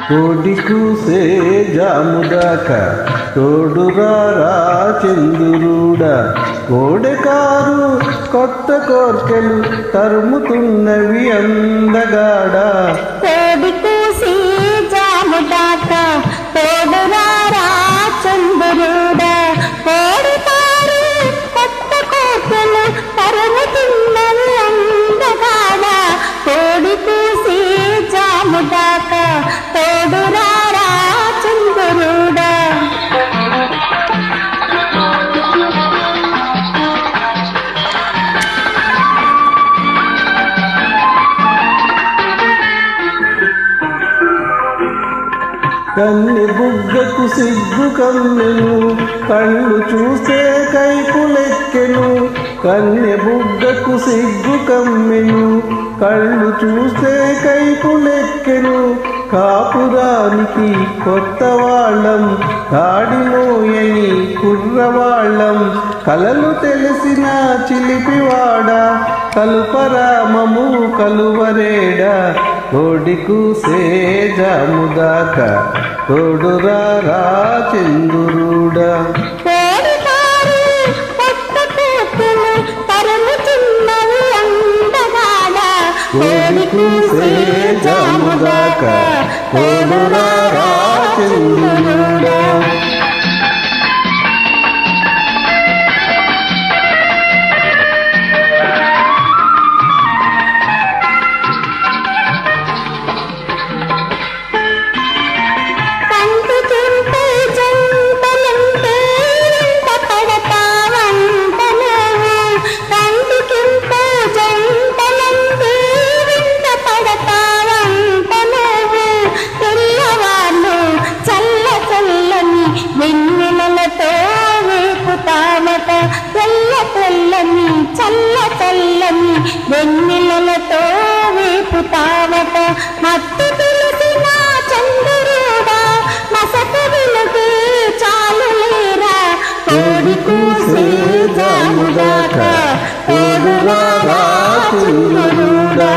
కోడి కూసే జాముదాకా తోడురారా చంద్రుడా, కోడెకారు కొత్త కోర్కెలు తరుముతున్నవి అందగాడా. కోడి కూసే జాముదాకా తోడురారా చంద్రుడా, కోడెకారు కొత్త కోర్కెలు తరుముతున్నవి అందగాడా. కోడి కూసే జాముదాకా తోడురారా చంద్రుడా. కన్నె బుగ్గకు సిగ్గు కమ్మెను, కళ్ళు చూసే కైపులెక్కెను. కన్నె బుగ్గకు సిగ్గు కమ్మెను, కళ్ళు చూసే కైపులెక్కెను. కాపురానికి కొత్త వాళ్ళం, కాడిమోయని కుర్రవాళ్ళం. కలలు తెలిసిన చిలిపివాడా, కలుపరామము కలువరేడా. కోడి కూసే జాముదాకా తోడురారా చంద్రుడా. కోడి కూసే జాముదాకా తోడురారా చంద్రుడా. చల్ల చల్లని వెన్నెలతో వేపుతావట. మత్తు తెలిసిన చంద్రుడా, మసక వెలుగు చాలు లేరా. కోడి కూసే జాముదాకా తోడురారా చంద్రుడా.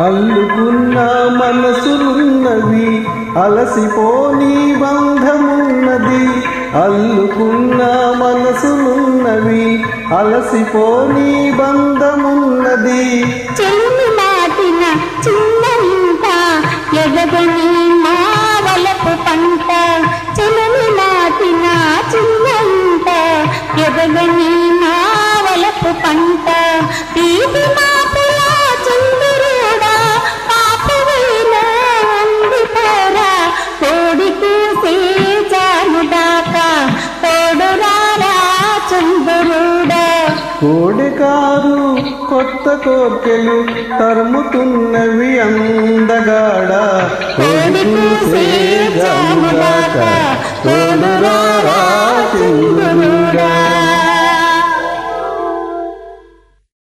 అల్లుకున్న మనసులున్నవి, అలసిపోని బంధమున్నది. అల్లుకున్న మనసులున్నవి, అలసిపోని బంధమున్నది. చెల్లి నాటిన చిన్నంత ఎదగని మావలపు పంట. చెల్లి నాటిన చిన్నంత ఎదగని మావలపు పంట. తీపి మాపుల చంద్రుడా, పాపవైన అందిపోరా. కోడి కూసే జాముదాకా తోడురారా చంద్రుడా. కోడెకారు కొత్త కోర్కెలు తరుముతున్నవి అందగాడా. కోడి కూసే జాముదాకా తోడురారా చంద్రుడా.